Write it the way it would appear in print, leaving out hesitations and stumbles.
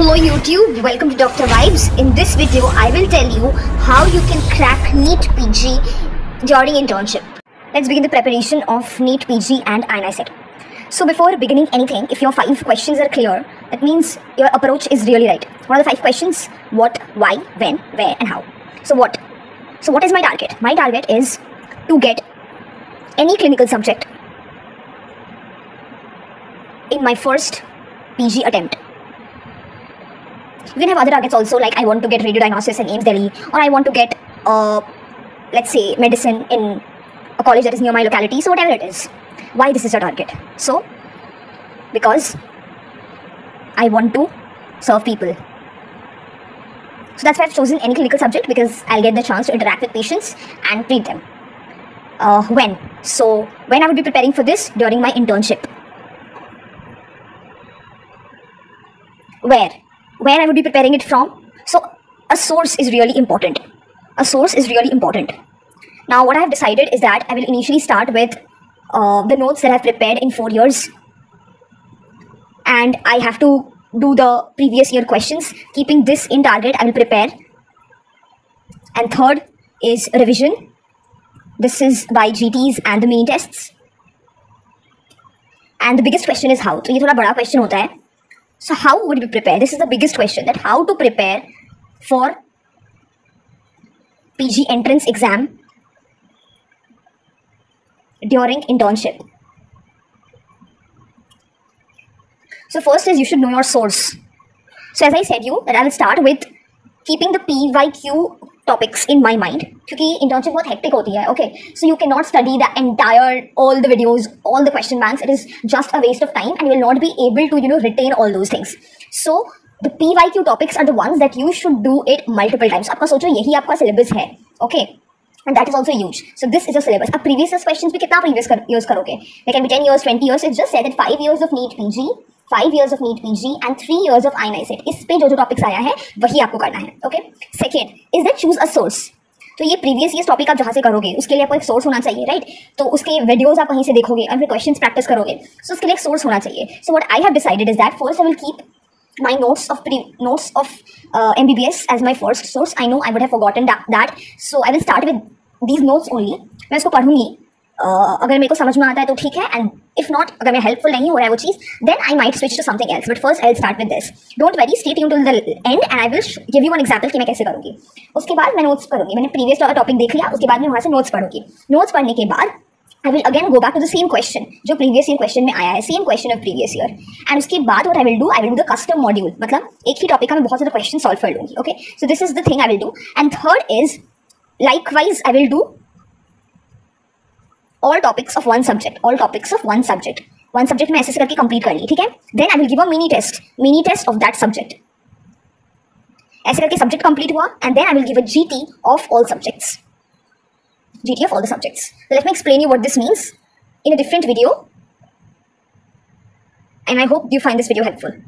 Hello YouTube, welcome to Dr. Vibes. In this video, I will tell you how you can crack NEET PG during internship. Let's begin the preparation of NEET PG and INICET. So before beginning anything, if your 5 questions are clear, that means your approach is really right. What are the 5 questions? What, why, when, where and how. So what is my target? My target is to get any clinical subject in my first PG attempt. You can have other targets also, like I want to get radiodiagnosis in AIIMS Delhi, or I want to get, let's say, medicine in a college that is near my locality. So whatever it is, why this is your target? So, because I want to serve people. So that's why I've chosen any clinical subject, because I'll get the chance to interact with patients and treat them. When? So when I would be preparing for this? During my internship. Where I would be preparing it from? So a source is really important. A source is really important. Now what I have decided is that I will initially start with the notes that I've prepared in 4 years. And I have to do the previous year questions. Keeping this in target, I will prepare. And third is revision. This is by GTs and the mini tests. And the biggest question is how. So ये थोड़ा बड़ा question होता है. So how would we prepare? This is the biggest question, that how to prepare for PG entrance exam during internship. So first is you should know your source. So as I said you, that I will start with keeping the PYQ topics in my mind, क्योंकि internship बहुत hectic होती है. Okay, so you cannot study the entire, all the videos, all the question banks. It is just a waste of time, and you will not be able to retain all those things. So the PYQ topics are the ones that you should do it multiple times. आपका सोचो यही आपका syllabus है. Okay, and that is also huge. So this is your syllabus. अब previous years questions भी कितना previous years करोगे? They can be 10 years, 20 years. It's just said that 5 years of NEET PG, 5 years of NEET PG and 3 years of INICET. इस पे जो topics आया है वही आपको करना है. Okay. Second is that choose a source. तो ये प्रीवियस ईयर्स टॉपिक आप जहाँ से करोगे उसके लिए आपको एक सोर्स होना चाहिए, राइट? तो उसके वीडियोस आप वहीं से देखोगे और फिर क्वेश्चंस प्रैक्टिस करोगे. सो उसके लिए एक सोर्स होना चाहिए. So what I have decided is that first I will keep my notes of MBBS as my first source. I know I would have forgotten that, so I will start with these notes only. मैं इसको पढ़ूंगी. अगर मेरे को समझ में आता है तो ठीक है, एंड इफ नॉट, अगर मैं हेल्पफुल नहीं हो रहा है वो चीज़, then I might switch to something else. But first I will start with this. Don't worry, stay tuned till the end and I will give you one example कि मैं कैसे करूँगी. उसके बाद मैं नोट्स पढ़ूंगी. मैंने प्रीवियस टॉपिक देख लिया, उसके बाद मैं वहाँ से नोट्स पढ़ूंगी. नोट्स पढ़ने के बाद I will again go back to the same question जो previous year question में आया है, same question of previous year. And उसके बाद what I will do the custom module. मतलब एक ही topic का मैं बहुत सारे question solve कर लूँगी. Okay, so this is the thing I will do. And third is likewise I will do all topics of one subject. All topics of one subject. One subject में ऐसे करके complete कर ली, ठीक है? Then I will give a mini test of that subject. ऐसे करके subject complete हुआ, and then I will give a GT of all subjects. GT of all the subjects. So let me explain you what this means in a different video, and I hope you find this video helpful.